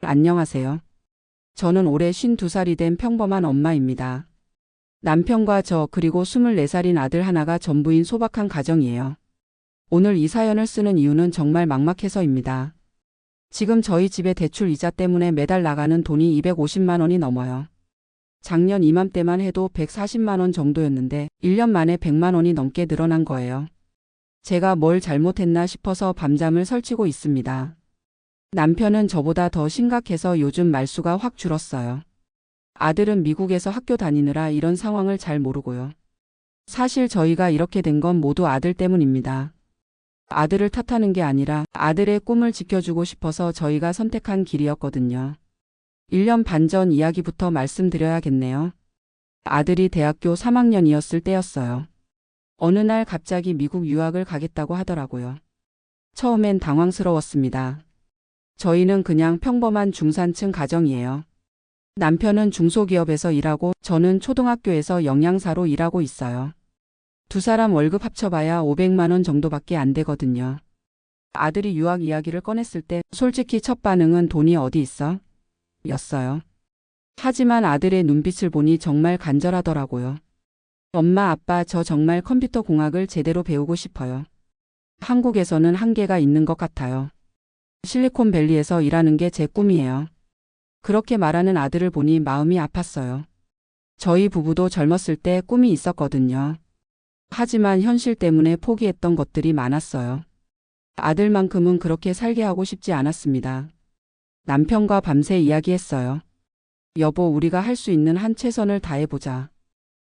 안녕하세요. 저는 올해 52살이 된 평범한 엄마입니다. 남편과 저 그리고 24살인 아들 하나가 전부인 소박한 가정이에요. 오늘 이 사연을 쓰는 이유는 정말 막막해서입니다. 지금 저희 집의 대출 이자 때문에 매달 나가는 돈이 250만 원이 넘어요. 작년 이맘때만 해도 140만 원 정도였는데 1년 만에 100만 원이 넘게 늘어난 거예요. 제가 뭘 잘못했나 싶어서 밤잠을 설치고 있습니다. 남편은 저보다 더 심각해서 요즘 말수가 확 줄었어요. 아들은 미국에서 학교 다니느라 이런 상황을 잘 모르고요. 사실 저희가 이렇게 된 건 모두 아들 때문입니다. 아들을 탓하는 게 아니라 아들의 꿈을 지켜주고 싶어서 저희가 선택한 길이었거든요. 1년 반 전 이야기부터 말씀드려야겠네요. 아들이 대학교 3학년이었을 때였어요. 어느 날 갑자기 미국 유학을 가겠다고 하더라고요. 처음엔 당황스러웠습니다. 저희는 그냥 평범한 중산층 가정이에요. 남편은 중소기업에서 일하고 저는 초등학교에서 영양사로 일하고 있어요. 두 사람 월급 합쳐봐야 500만 원 정도밖에 안 되거든요. 아들이 유학 이야기를 꺼냈을 때 솔직히 첫 반응은 돈이 어디 있어? 였어요. 하지만 아들의 눈빛을 보니 정말 간절하더라고요. 엄마, 아빠, 저 정말 컴퓨터 공학을 제대로 배우고 싶어요. 한국에서는 한계가 있는 것 같아요. 실리콘밸리에서 일하는 게 제 꿈이에요. 그렇게 말하는 아들을 보니 마음이 아팠어요. 저희 부부도 젊었을 때 꿈이 있었거든요. 하지만 현실 때문에 포기했던 것들이 많았어요. 아들만큼은 그렇게 살게 하고 싶지 않았습니다. 남편과 밤새 이야기했어요. 여보, 우리가 할 수 있는 한 최선을 다해보자.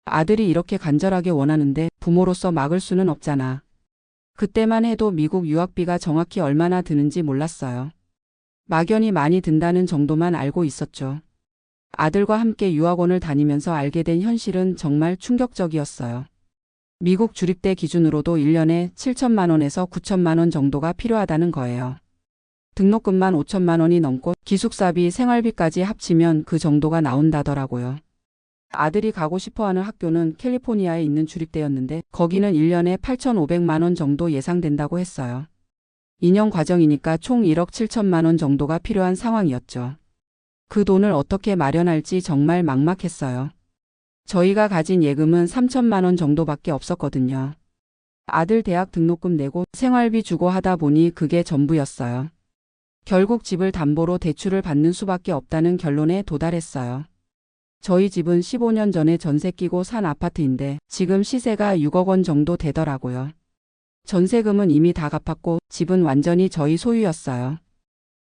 아들이 이렇게 간절하게 원하는데 부모로서 막을 수는 없잖아. 그때만 해도 미국 유학비가 정확히 얼마나 드는지 몰랐어요. 막연히 많이 든다는 정도만 알고 있었죠. 아들과 함께 유학원을 다니면서 알게 된 현실은 정말 충격적이었어요. 미국 주립대 기준으로도 1년에 7천만 원에서 9천만 원 정도가 필요하다는 거예요. 등록금만 5천만 원이 넘고 기숙사비, 생활비까지 합치면 그 정도가 나온다더라고요. 아들이 가고 싶어하는 학교는 캘리포니아에 있는 주립대였는데 거기는 1년에 8,500만 원 정도 예상된다고 했어요. 2년 과정이니까 총 1억 7천만 원 정도가 필요한 상황이었죠. 그 돈을 어떻게 마련할지 정말 막막했어요. 저희가 가진 예금은 3천만 원 정도밖에 없었거든요. 아들 대학 등록금 내고 생활비 주고 하다 보니 그게 전부였어요. 결국 집을 담보로 대출을 받는 수밖에 없다는 결론에 도달했어요. 저희 집은 15년 전에 전세 끼고 산 아파트인데 지금 시세가 6억 원 정도 되더라고요. 전세금은 이미 다 갚았고 집은 완전히 저희 소유였어요.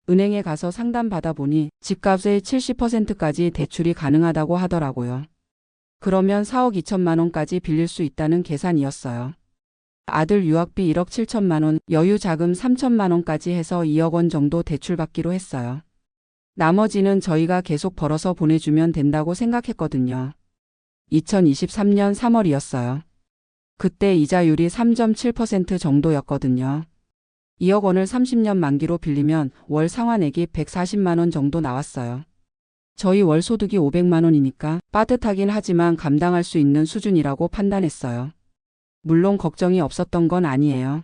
은행에 가서 상담 받아보니 집값의 70%까지 대출이 가능하다고 하더라고요. 그러면 4억 2천만 원까지 빌릴 수 있다는 계산이었어요. 아들 유학비 1억 7천만 원, 여유 자금 3천만 원까지 해서 2억 원 정도 대출받기로 했어요. 나머지는 저희가 계속 벌어서 보내주면 된다고 생각했거든요. 2023년 3월이었어요. 그때 이자율이 3.7% 정도였거든요. 2억 원을 30년 만기로 빌리면 월 상환액이 140만 원 정도 나왔어요. 저희 월 소득이 500만 원이니까 빠듯하긴 하지만 감당할 수 있는 수준이라고 판단했어요. 물론 걱정이 없었던 건 아니에요.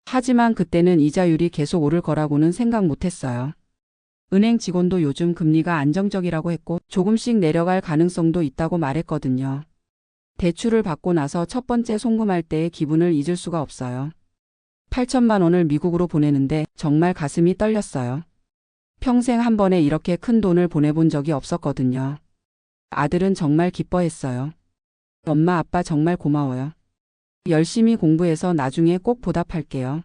하지만 그때는 이자율이 계속 오를 거라고는 생각 못했어요. 은행 직원도 요즘 금리가 안정적이라고 했고 조금씩 내려갈 가능성도 있다고 말했거든요. 대출을 받고 나서 첫 번째 송금할 때의 기분을 잊을 수가 없어요. 8천만 원을 미국으로 보내는데 정말 가슴이 떨렸어요. 평생 한 번에 이렇게 큰 돈을 보내본 적이 없었거든요. 아들은 정말 기뻐했어요. 엄마, 아빠 정말 고마워요. 열심히 공부해서 나중에 꼭 보답할게요.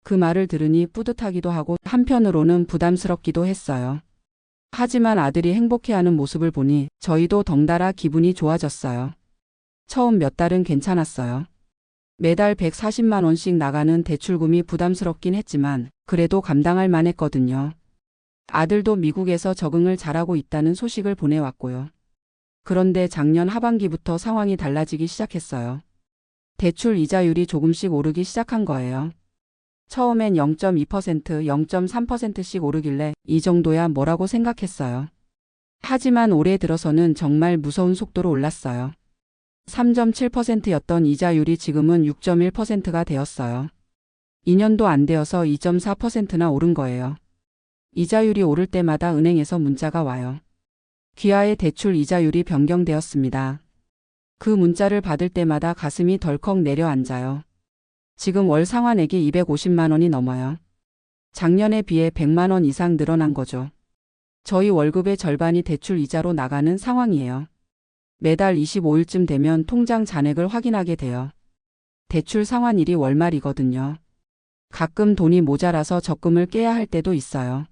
그 말을 들으니 뿌듯하기도 하고 한편으로는 부담스럽기도 했어요. 하지만 아들이 행복해하는 모습을 보니 저희도 덩달아 기분이 좋아졌어요. 처음 몇 달은 괜찮았어요. 매달 140만 원씩 나가는 대출금이 부담스럽긴 했지만 그래도 감당할 만했거든요. 아들도 미국에서 적응을 잘하고 있다는 소식을 보내왔고요. 그런데 작년 하반기부터 상황이 달라지기 시작했어요. 대출 이자율이 조금씩 오르기 시작한 거예요. 처음엔 0.2%, 0.3%씩 오르길래 이 정도야 뭐라고 생각했어요. 하지만 올해 들어서는 정말 무서운 속도로 올랐어요. 3.7%였던 이자율이 지금은 6.1%가 되었어요. 2년도 안 되어서 2.4%나 오른 거예요. 이자율이 오를 때마다 은행에서 문자가 와요. 귀하의 대출 이자율이 변경되었습니다. 그 문자를 받을 때마다 가슴이 덜컥 내려앉아요. 지금 월 상환액이 250만 원이 넘어요. 작년에 비해 100만 원 이상 늘어난 거죠. 저희 월급의 절반이 대출 이자로 나가는 상황이에요. 매달 25일쯤 되면 통장 잔액을 확인하게 돼요. 대출 상환일이 월말이거든요. 가끔 돈이 모자라서 적금을 깨야 할 때도 있어요.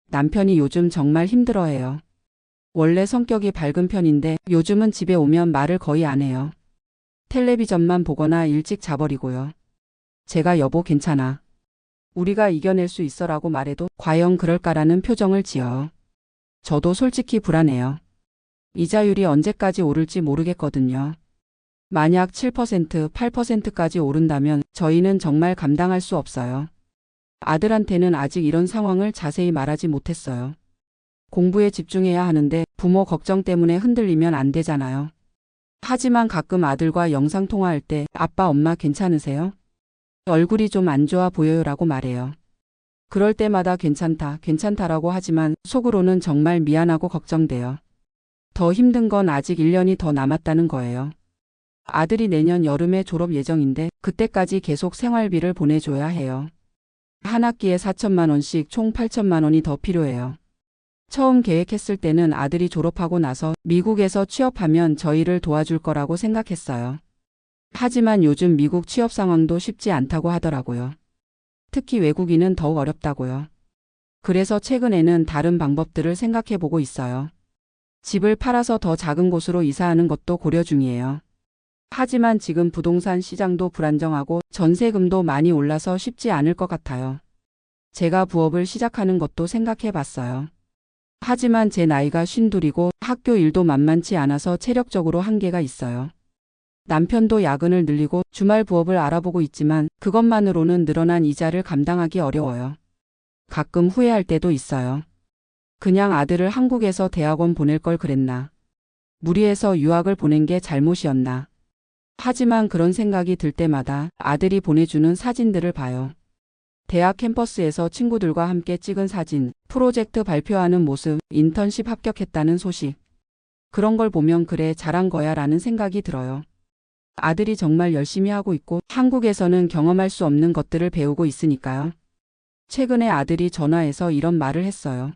남편이 요즘 정말 힘들어해요. 원래 성격이 밝은 편인데 요즘은 집에 오면 말을 거의 안 해요. 텔레비전만 보거나 일찍 자버리고요. 제가 여보 괜찮아. 우리가 이겨낼 수 있어라고 말해도 과연 그럴까라는 표정을 지어요. 저도 솔직히 불안해요. 이자율이 언제까지 오를지 모르겠거든요. 만약 7%, 8%까지 오른다면 저희는 정말 감당할 수 없어요. 아들한테는 아직 이런 상황을 자세히 말하지 못했어요. 공부에 집중해야 하는데 부모 걱정 때문에 흔들리면 안 되잖아요. 하지만 가끔 아들과 영상통화할 때 아빠 엄마 괜찮으세요? 얼굴이 좀 안 좋아 보여요라고 말해요. 그럴 때마다 괜찮다, 괜찮다라고 하지만 속으로는 정말 미안하고 걱정돼요. 더 힘든 건 아직 1년이 더 남았다는 거예요. 아들이 내년 여름에 졸업 예정인데 그때까지 계속 생활비를 보내줘야 해요. 한 학기에 4천만 원씩 총 8천만 원이 더 필요해요. 처음 계획했을 때는 아들이 졸업하고 나서 미국에서 취업하면 저희를 도와줄 거라고 생각했어요. 하지만 요즘 미국 취업 상황도 쉽지 않다고 하더라고요. 특히 외국인은 더욱 어렵다고요. 그래서 최근에는 다른 방법들을 생각해 보고 있어요. 집을 팔아서 더 작은 곳으로 이사하는 것도 고려 중이에요. 하지만 지금 부동산 시장도 불안정하고 전세금도 많이 올라서 쉽지 않을 것 같아요. 제가 부업을 시작하는 것도 생각해 봤어요. 하지만 제 나이가 52이고 학교 일도 만만치 않아서 체력적으로 한계가 있어요. 남편도 야근을 늘리고 주말 부업을 알아보고 있지만 그것만으로는 늘어난 이자를 감당하기 어려워요. 가끔 후회할 때도 있어요. 그냥 아들을 한국에서 대학원 보낼 걸 그랬나. 무리해서 유학을 보낸 게 잘못이었나. 하지만 그런 생각이 들 때마다 아들이 보내주는 사진들을 봐요. 대학 캠퍼스에서 친구들과 함께 찍은 사진, 프로젝트 발표하는 모습, 인턴십 합격했다는 소식. 그런 걸 보면 그래 잘한 거야 라는 생각이 들어요. 아들이 정말 열심히 하고 있고 한국에서는 경험할 수 없는 것들을 배우고 있으니까요. 최근에 아들이 전화해서 이런 말을 했어요.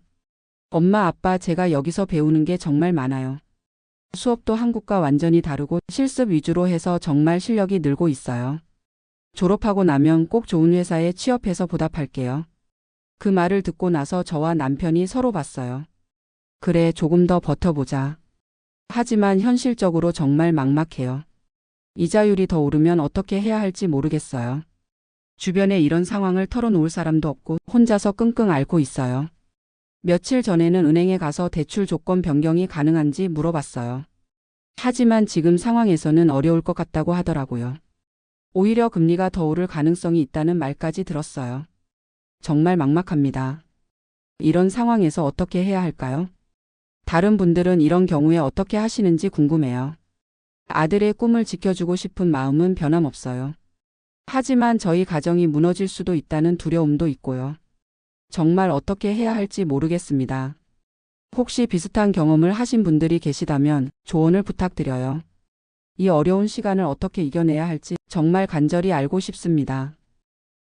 엄마 아빠 제가 여기서 배우는 게 정말 많아요. 수업도 한국과 완전히 다르고 실습 위주로 해서 정말 실력이 늘고 있어요. 졸업하고 나면 꼭 좋은 회사에 취업해서 보답할게요. 그 말을 듣고 나서 저와 남편이 서로 봤어요. 그래 조금 더 버텨보자. 하지만 현실적으로 정말 막막해요. 이자율이 더 오르면 어떻게 해야 할지 모르겠어요. 주변에 이런 상황을 털어놓을 사람도 없고 혼자서 끙끙 앓고 있어요. 며칠 전에는 은행에 가서 대출 조건 변경이 가능한지 물어봤어요. 하지만 지금 상황에서는 어려울 것 같다고 하더라고요. 오히려 금리가 더 오를 가능성이 있다는 말까지 들었어요. 정말 막막합니다. 이런 상황에서 어떻게 해야 할까요? 다른 분들은 이런 경우에 어떻게 하시는지 궁금해요. 아들의 꿈을 지켜주고 싶은 마음은 변함없어요. 하지만 저희 가정이 무너질 수도 있다는 두려움도 있고요. 정말 어떻게 해야 할지 모르겠습니다. 혹시 비슷한 경험을 하신 분들이 계시다면 조언을 부탁드려요. 이 어려운 시간을 어떻게 이겨내야 할지 정말 간절히 알고 싶습니다.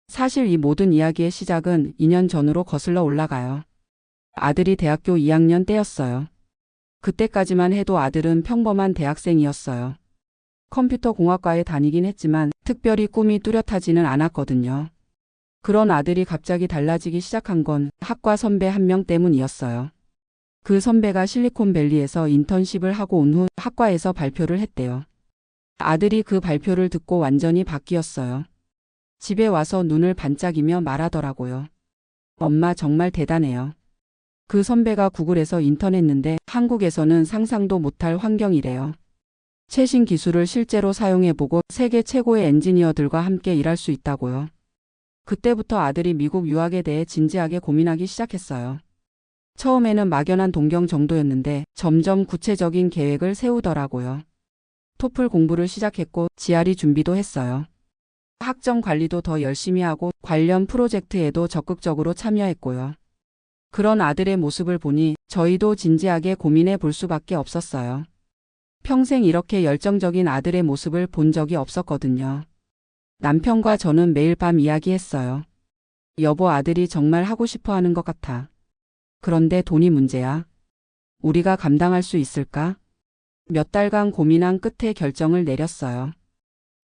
사실 이 모든 이야기의 시작은 2년 전으로 거슬러 올라가요. 아들이 대학교 2학년 때였어요. 그때까지만 해도 아들은 평범한 대학생이었어요. 컴퓨터 공학과에 다니긴 했지만 특별히 꿈이 뚜렷하지는 않았거든요. 그런 아들이 갑자기 달라지기 시작한 건 학과 선배 한 명 때문이었어요. 그 선배가 실리콘밸리에서 인턴십을 하고 온 후 학과에서 발표를 했대요. 아들이 그 발표를 듣고 완전히 바뀌었어요. 집에 와서 눈을 반짝이며 말하더라고요. 엄마 정말 대단해요. 그 선배가 구글에서 인턴했는데 한국에서는 상상도 못할 환경이래요. 최신 기술을 실제로 사용해보고 세계 최고의 엔지니어들과 함께 일할 수 있다고요. 그때부터 아들이 미국 유학에 대해 진지하게 고민하기 시작했어요. 처음에는 막연한 동경 정도였는데 점점 구체적인 계획을 세우더라고요. 토플 공부를 시작했고 GRE 준비도 했어요. 학점 관리도 더 열심히 하고 관련 프로젝트에도 적극적으로 참여했고요. 그런 아들의 모습을 보니 저희도 진지하게 고민해 볼 수밖에 없었어요. 평생 이렇게 열정적인 아들의 모습을 본 적이 없었거든요. 남편과 저는 매일 밤 이야기했어요. 여보, 아들이 정말 하고 싶어 하는 것 같아. 그런데 돈이 문제야. 우리가 감당할 수 있을까? 몇 달간 고민한 끝에 결정을 내렸어요.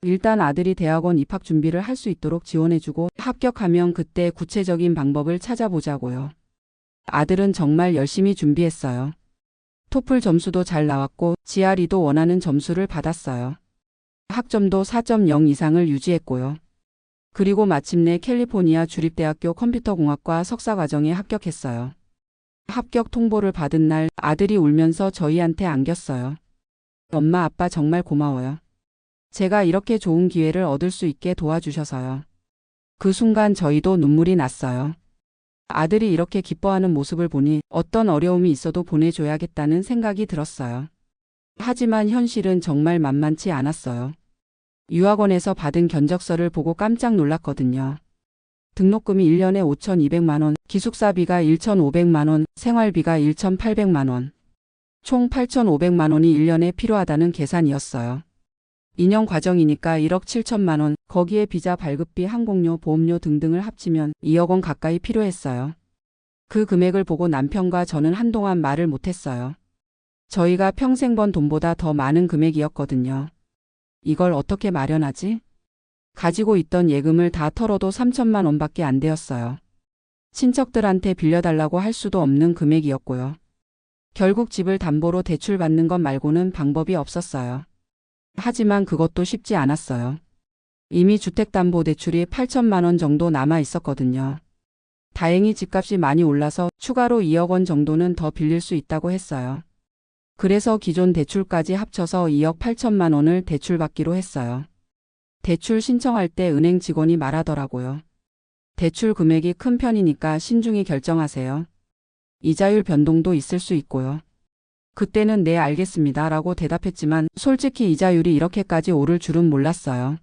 일단 아들이 대학원 입학 준비를 할 수 있도록 지원해주고 합격하면 그때 구체적인 방법을 찾아보자고요. 아들은 정말 열심히 준비했어요. 토플 점수도 잘 나왔고 GRE도 원하는 점수를 받았어요. 학점도 4.0 이상을 유지했고요. 그리고 마침내 캘리포니아 주립대학교 컴퓨터공학과 석사과정에 합격했어요. 합격 통보를 받은 날 아들이 울면서 저희한테 안겼어요. 엄마, 아빠 정말 고마워요. 제가 이렇게 좋은 기회를 얻을 수 있게 도와주셔서요. 그 순간 저희도 눈물이 났어요. 아들이 이렇게 기뻐하는 모습을 보니 어떤 어려움이 있어도 보내줘야겠다는 생각이 들었어요. 하지만 현실은 정말 만만치 않았어요. 유학원에서 받은 견적서를 보고 깜짝 놀랐거든요. 등록금이 1년에 5,200만 원, 기숙사비가 1,500만 원, 생활비가 1,800만 원. 총 8,500만 원이 1년에 필요하다는 계산이었어요. 2년 과정이니까 1억 7천만 원, 거기에 비자 발급비, 항공료, 보험료 등등을 합치면 2억 원 가까이 필요했어요. 그 금액을 보고 남편과 저는 한동안 말을 못했어요. 저희가 평생 번 돈보다 더 많은 금액이었거든요. 이걸 어떻게 마련하지? 가지고 있던 예금을 다 털어도 3천만 원밖에 안 되었어요. 친척들한테 빌려달라고 할 수도 없는 금액이었고요. 결국 집을 담보로 대출받는 것 말고는 방법이 없었어요. 하지만 그것도 쉽지 않았어요. 이미 주택담보대출이 8천만 원 정도 남아 있었거든요. 다행히 집값이 많이 올라서 추가로 2억 원 정도는 더 빌릴 수 있다고 했어요. 그래서 기존 대출까지 합쳐서 2억 8천만 원을 대출받기로 했어요. 대출 신청할 때 은행 직원이 말하더라고요. 대출 금액이 큰 편이니까 신중히 결정하세요. 이자율 변동도 있을 수 있고요. 그때는 네, 알겠습니다 라고 대답했지만 솔직히 이자율이 이렇게까지 오를 줄은 몰랐어요.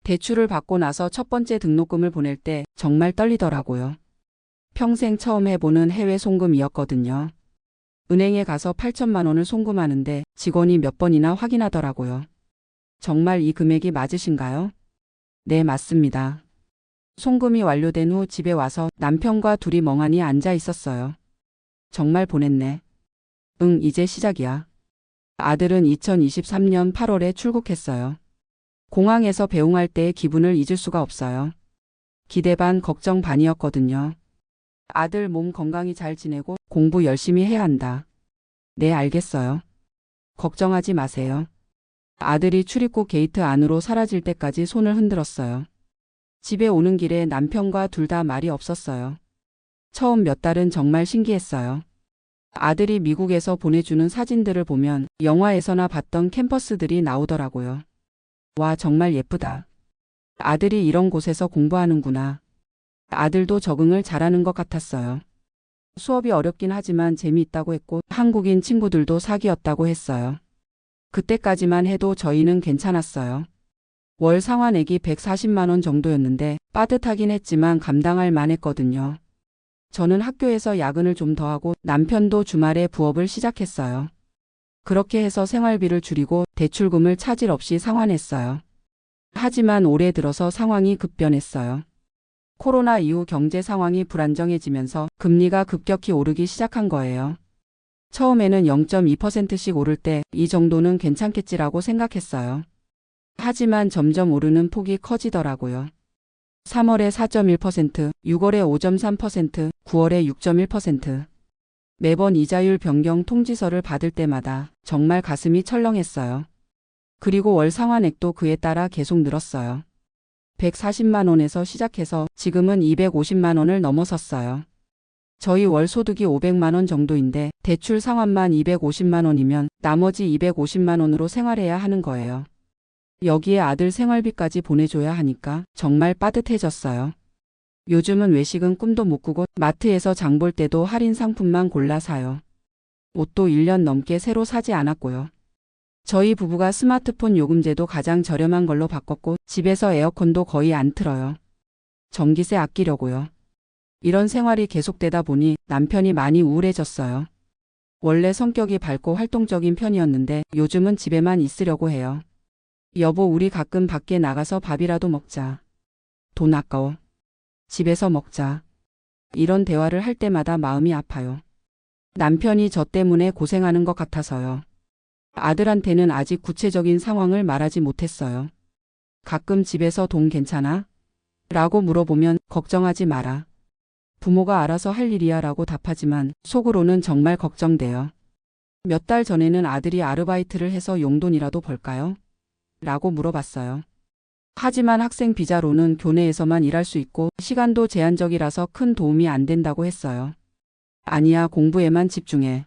대출을 받고 나서 첫 번째 등록금을 보낼 때 정말 떨리더라고요. 평생 처음 해보는 해외 송금이었거든요. 은행에 가서 8천만 원을 송금하는데 직원이 몇 번이나 확인하더라고요. 정말 이 금액이 맞으신가요? 네, 맞습니다. 송금이 완료된 후 집에 와서 남편과 둘이 멍하니 앉아 있었어요. 정말 보냈네. 응, 이제 시작이야. 아들은 2023년 8월에 출국했어요. 공항에서 배웅할 때의 기분을 잊을 수가 없어요. 기대 반 걱정 반이었거든요. 아들 몸 건강히 잘 지내고 공부 열심히 해야 한다. 네, 알겠어요. 걱정하지 마세요. 아들이 출입국 게이트 안으로 사라질 때까지 손을 흔들었어요. 집에 오는 길에 남편과 둘 다 말이 없었어요. 처음 몇 달은 정말 신기했어요. 아들이 미국에서 보내주는 사진들을 보면 영화에서나 봤던 캠퍼스들이 나오더라고요. 와, 정말 예쁘다. 아들이 이런 곳에서 공부하는구나. 아들도 적응을 잘하는 것 같았어요. 수업이 어렵긴 하지만 재미있다고 했고 한국인 친구들도 사귀었다고 했어요. 그때까지만 해도 저희는 괜찮았어요. 월 상환액이 140만 원 정도였는데 빠듯하긴 했지만 감당할 만했거든요. 저는 학교에서 야근을 좀 더 하고 남편도 주말에 부업을 시작했어요. 그렇게 해서 생활비를 줄이고 대출금을 차질 없이 상환했어요. 하지만 올해 들어서 상황이 급변했어요. 코로나 이후 경제 상황이 불안정해지면서 금리가 급격히 오르기 시작한 거예요. 처음에는 0.2%씩 오를 때 이 정도는 괜찮겠지라고 생각했어요. 하지만 점점 오르는 폭이 커지더라고요. 3월에 4.1%, 6월에 5.3%, 9월에 6.1%. 매번 이자율 변경 통지서를 받을 때마다 정말 가슴이 철렁했어요. 그리고 월 상환액도 그에 따라 계속 늘었어요. 140만 원에서 시작해서 지금은 250만 원을 넘어섰어요. 저희 월 소득이 500만 원 정도인데 대출 상환만 250만 원이면 나머지 250만 원으로 생활해야 하는 거예요. 여기에 아들 생활비까지 보내줘야 하니까 정말 빠듯해졌어요. 요즘은 외식은 꿈도 못 꾸고 마트에서 장볼 때도 할인 상품만 골라 사요. 옷도 1년 넘게 새로 사지 않았고요. 저희 부부가 스마트폰 요금제도 가장 저렴한 걸로 바꿨고 집에서 에어컨도 거의 안 틀어요. 전기세 아끼려고요. 이런 생활이 계속되다 보니 남편이 많이 우울해졌어요. 원래 성격이 밝고 활동적인 편이었는데 요즘은 집에만 있으려고 해요. 여보, 우리 가끔 밖에 나가서 밥이라도 먹자. 돈 아까워. 집에서 먹자. 이런 대화를 할 때마다 마음이 아파요. 남편이 저 때문에 고생하는 것 같아서요. 아들한테는 아직 구체적인 상황을 말하지 못했어요. 가끔 집에서 돈 괜찮아? 라고 물어보면 걱정하지 마라. 부모가 알아서 할 일이야 라고 답하지만 속으로는 정말 걱정돼요. 몇 달 전에는 아들이 아르바이트를 해서 용돈이라도 벌까요? 라고 물어봤어요. 하지만 학생 비자로는 교내에서만 일할 수 있고 시간도 제한적이라서 큰 도움이 안 된다고 했어요. 아니야, 공부에만 집중해.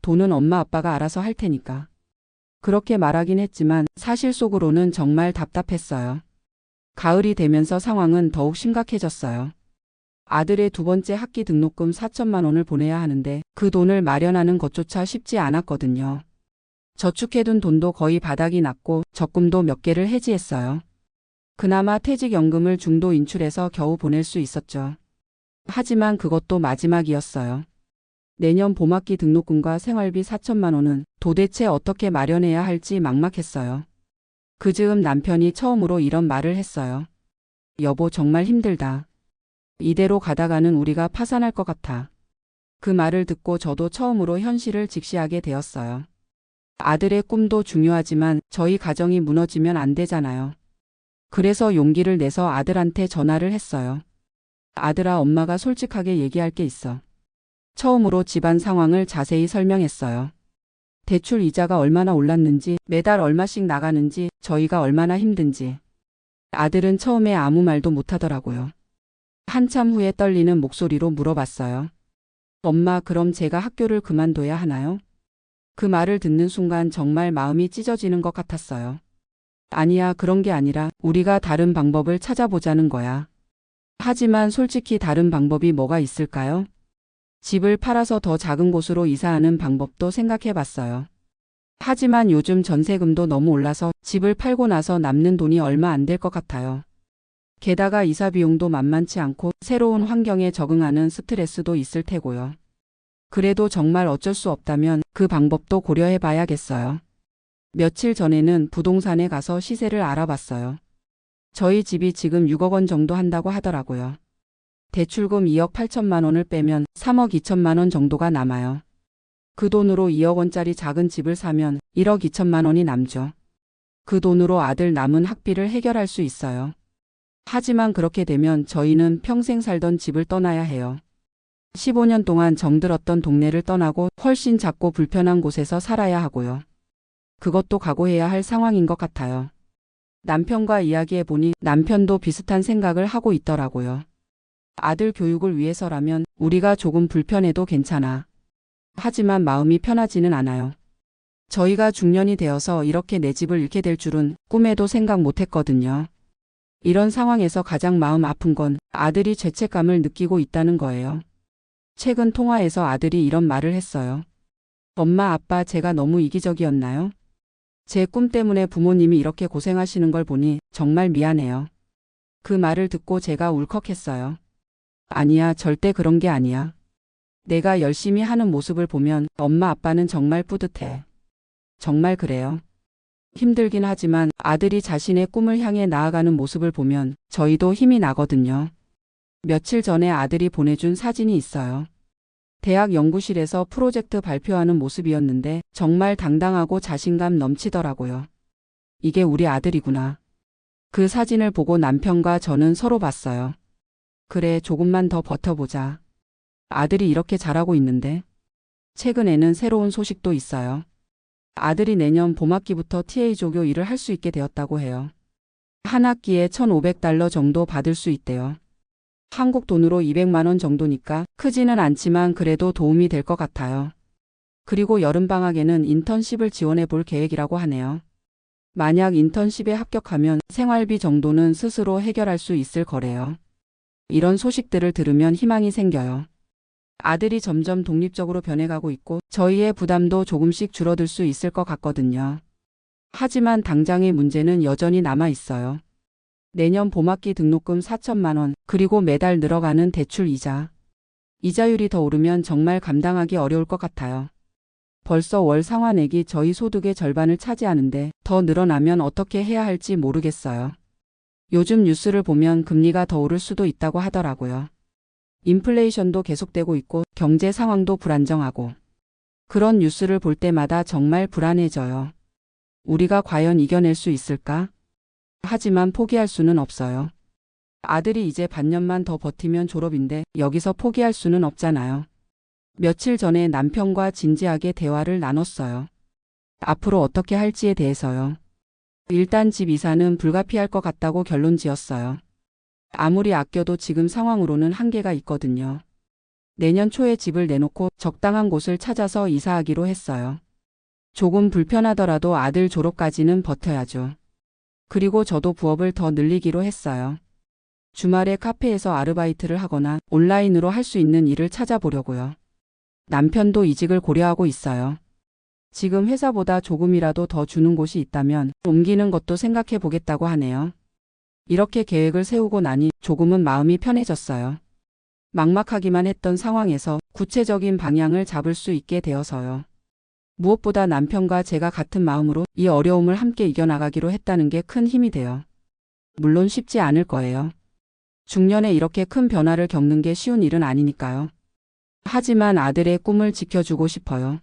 돈은 엄마 아빠가 알아서 할 테니까. 그렇게 말하긴 했지만 사실 속으로는 정말 답답했어요. 가을이 되면서 상황은 더욱 심각해졌어요. 아들의 두 번째 학기 등록금 4천만 원을 보내야 하는데 그 돈을 마련하는 것조차 쉽지 않았거든요. 저축해둔 돈도 거의 바닥이 났고 적금도 몇 개를 해지했어요. 그나마 퇴직연금을 중도 인출해서 겨우 보낼 수 있었죠. 하지만 그것도 마지막이었어요. 내년 봄학기 등록금과 생활비 4천만 원은 도대체 어떻게 마련해야 할지 막막했어요. 그 즈음 남편이 처음으로 이런 말을 했어요. 여보, 정말 힘들다. 이대로 가다가는 우리가 파산할 것 같아. 그 말을 듣고 저도 처음으로 현실을 직시하게 되었어요. 아들의 꿈도 중요하지만 저희 가정이 무너지면 안 되잖아요. 그래서 용기를 내서 아들한테 전화를 했어요. 아들아, 엄마가 솔직하게 얘기할 게 있어. 처음으로 집안 상황을 자세히 설명했어요. 대출 이자가 얼마나 올랐는지, 매달 얼마씩 나가는지, 저희가 얼마나 힘든지. 아들은 처음에 아무 말도 못하더라고요. 한참 후에 떨리는 목소리로 물어봤어요. 엄마, 그럼 제가 학교를 그만둬야 하나요? 그 말을 듣는 순간 정말 마음이 찢어지는 것 같았어요. 아니야, 그런 게 아니라 우리가 다른 방법을 찾아보자는 거야. 하지만 솔직히 다른 방법이 뭐가 있을까요? 집을 팔아서 더 작은 곳으로 이사하는 방법도 생각해 봤어요. 하지만 요즘 전세금도 너무 올라서 집을 팔고 나서 남는 돈이 얼마 안 될 것 같아요. 게다가 이사 비용도 만만치 않고 새로운 환경에 적응하는 스트레스도 있을 테고요. 그래도 정말 어쩔 수 없다면 그 방법도 고려해 봐야겠어요. 며칠 전에는 부동산에 가서 시세를 알아봤어요. 저희 집이 지금 6억 원 정도 한다고 하더라고요. 대출금 2억 8천만 원을 빼면 3억 2천만 원 정도가 남아요. 그 돈으로 2억 원짜리 작은 집을 사면 1억 2천만 원이 남죠. 그 돈으로 아들 남은 학비를 해결할 수 있어요. 하지만 그렇게 되면 저희는 평생 살던 집을 떠나야 해요. 15년 동안 정들었던 동네를 떠나고 훨씬 작고 불편한 곳에서 살아야 하고요. 그것도 각오해야 할 상황인 것 같아요. 남편과 이야기해 보니 남편도 비슷한 생각을 하고 있더라고요. 아들 교육을 위해서라면 우리가 조금 불편해도 괜찮아. 하지만 마음이 편하지는 않아요. 저희가 중년이 되어서 이렇게 내 집을 잃게 될 줄은 꿈에도 생각 못했거든요. 이런 상황에서 가장 마음 아픈 건 아들이 죄책감을 느끼고 있다는 거예요. 최근 통화에서 아들이 이런 말을 했어요. 엄마, 아빠, 제가 너무 이기적이었나요? 제 꿈 때문에 부모님이 이렇게 고생하시는 걸 보니 정말 미안해요. 그 말을 듣고 제가 울컥했어요. 아니야, 절대 그런 게 아니야. 내가 열심히 하는 모습을 보면 엄마 아빠는 정말 뿌듯해. 정말 그래요. 힘들긴 하지만 아들이 자신의 꿈을 향해 나아가는 모습을 보면 저희도 힘이 나거든요. 며칠 전에 아들이 보내준 사진이 있어요. 대학 연구실에서 프로젝트 발표하는 모습이었는데 정말 당당하고 자신감 넘치더라고요. 이게 우리 아들이구나. 그 사진을 보고 남편과 저는 서로 봤어요. 그래, 조금만 더 버텨보자. 아들이 이렇게 잘하고 있는데. 최근에는 새로운 소식도 있어요. 아들이 내년 봄학기부터 TA 조교 일을 할 수 있게 되었다고 해요. 한 학기에 $1,500 정도 받을 수 있대요. 한국 돈으로 200만 원 정도니까 크지는 않지만 그래도 도움이 될 것 같아요. 그리고 여름방학에는 인턴십을 지원해 볼 계획이라고 하네요. 만약 인턴십에 합격하면 생활비 정도는 스스로 해결할 수 있을 거래요. 이런 소식들을 들으면 희망이 생겨요. 아들이 점점 독립적으로 변해가고 있고 저희의 부담도 조금씩 줄어들 수 있을 것 같거든요. 하지만 당장의 문제는 여전히 남아 있어요. 내년 봄학기 등록금 4천만 원, 그리고 매달 늘어가는 대출 이자. 이자율이 더 오르면 정말 감당하기 어려울 것 같아요. 벌써 월 상환액이 저희 소득의 절반을 차지하는데 더 늘어나면 어떻게 해야 할지 모르겠어요. 요즘 뉴스를 보면 금리가 더 오를 수도 있다고 하더라고요. 인플레이션도 계속되고 있고 경제 상황도 불안정하고. 그런 뉴스를 볼 때마다 정말 불안해져요. 우리가 과연 이겨낼 수 있을까? 하지만 포기할 수는 없어요. 아들이 이제 반년만 더 버티면 졸업인데 여기서 포기할 수는 없잖아요. 며칠 전에 남편과 진지하게 대화를 나눴어요. 앞으로 어떻게 할지에 대해서요. 일단 집 이사는 불가피할 것 같다고 결론 지었어요. 아무리 아껴도 지금 상황으로는 한계가 있거든요. 내년 초에 집을 내놓고 적당한 곳을 찾아서 이사하기로 했어요. 조금 불편하더라도 아들 졸업까지는 버텨야죠. 그리고 저도 부업을 더 늘리기로 했어요. 주말에 카페에서 아르바이트를 하거나 온라인으로 할 수 있는 일을 찾아보려고요. 남편도 이직을 고려하고 있어요. 지금 회사보다 조금이라도 더 주는 곳이 있다면 옮기는 것도 생각해 보겠다고 하네요. 이렇게 계획을 세우고 나니 조금은 마음이 편해졌어요. 막막하기만 했던 상황에서 구체적인 방향을 잡을 수 있게 되어서요. 무엇보다 남편과 제가 같은 마음으로 이 어려움을 함께 이겨나가기로 했다는 게 큰 힘이 돼요. 물론 쉽지 않을 거예요. 중년에 이렇게 큰 변화를 겪는 게 쉬운 일은 아니니까요. 하지만 아들의 꿈을 지켜주고 싶어요.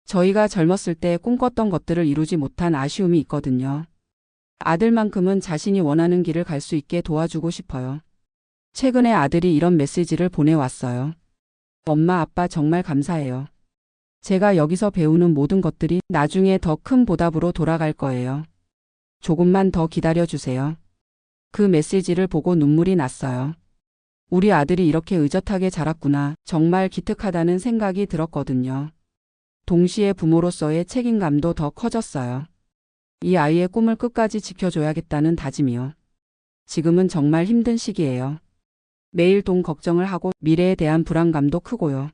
저희가 젊었을 때 꿈꿨던 것들을 이루지 못한 아쉬움이 있거든요. 아들만큼은 자신이 원하는 길을 갈 수 있게 도와주고 싶어요. 최근에 아들이 이런 메시지를 보내왔어요. 엄마, 아빠 정말 감사해요. 제가 여기서 배우는 모든 것들이 나중에 더 큰 보답으로 돌아갈 거예요. 조금만 더 기다려주세요. 그 메시지를 보고 눈물이 났어요. 우리 아들이 이렇게 의젓하게 자랐구나. 정말 기특하다는 생각이 들었거든요. 동시에 부모로서의 책임감도 더 커졌어요. 이 아이의 꿈을 끝까지 지켜줘야겠다는 다짐이요. 지금은 정말 힘든 시기예요. 매일 돈 걱정을 하고 미래에 대한 불안감도 크고요.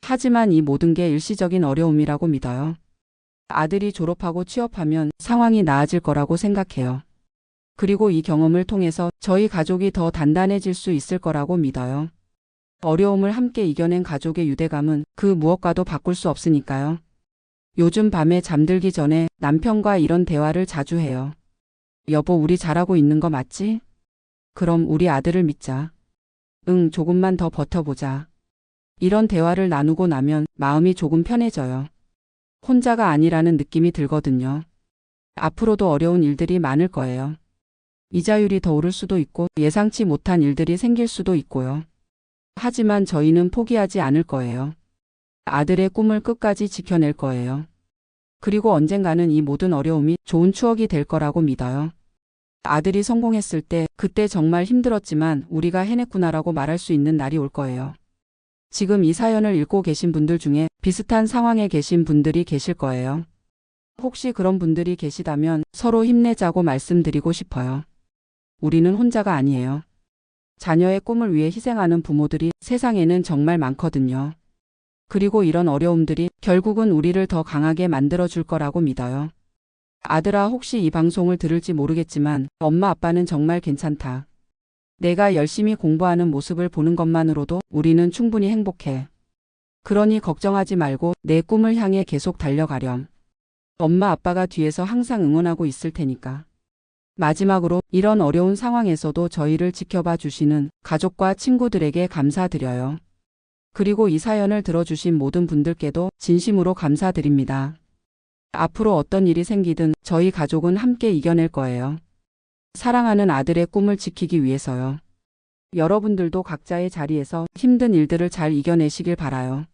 하지만 이 모든 게 일시적인 어려움이라고 믿어요. 아들이 졸업하고 취업하면 상황이 나아질 거라고 생각해요. 그리고 이 경험을 통해서 저희 가족이 더 단단해질 수 있을 거라고 믿어요. 어려움을 함께 이겨낸 가족의 유대감은 그 무엇과도 바꿀 수 없으니까요. 요즘 밤에 잠들기 전에 남편과 이런 대화를 자주 해요. 여보, 우리 잘하고 있는 거 맞지? 그럼 우리 아들을 믿자. 응, 조금만 더 버텨보자. 이런 대화를 나누고 나면 마음이 조금 편해져요. 혼자가 아니라는 느낌이 들거든요. 앞으로도 어려운 일들이 많을 거예요. 이자율이 더 오를 수도 있고 예상치 못한 일들이 생길 수도 있고요. 하지만 저희는 포기하지 않을 거예요. 아들의 꿈을 끝까지 지켜낼 거예요. 그리고 언젠가는 이 모든 어려움이 좋은 추억이 될 거라고 믿어요. 아들이 성공했을 때 그때 정말 힘들었지만 우리가 해냈구나라고 말할 수 있는 날이 올 거예요. 지금 이 사연을 읽고 계신 분들 중에 비슷한 상황에 계신 분들이 계실 거예요. 혹시 그런 분들이 계시다면 서로 힘내자고 말씀드리고 싶어요. 우리는 혼자가 아니에요. 자녀의 꿈을 위해 희생하는 부모들이 세상에는 정말 많거든요. 그리고 이런 어려움들이 결국은 우리를 더 강하게 만들어줄 거라고 믿어요. 아들아, 혹시 이 방송을 들을지 모르겠지만 엄마 아빠는 정말 괜찮다. 내가 열심히 공부하는 모습을 보는 것만으로도 우리는 충분히 행복해. 그러니 걱정하지 말고 내 꿈을 향해 계속 달려가렴. 엄마 아빠가 뒤에서 항상 응원하고 있을 테니까. 마지막으로 이런 어려운 상황에서도 저희를 지켜봐 주시는 가족과 친구들에게 감사드려요. 그리고 이 사연을 들어주신 모든 분들께도 진심으로 감사드립니다. 앞으로 어떤 일이 생기든 저희 가족은 함께 이겨낼 거예요. 사랑하는 아들의 꿈을 지키기 위해서요. 여러분들도 각자의 자리에서 힘든 일들을 잘 이겨내시길 바라요.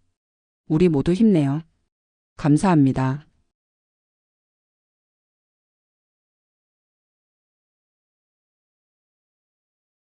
우리 모두 힘내요. 감사합니다.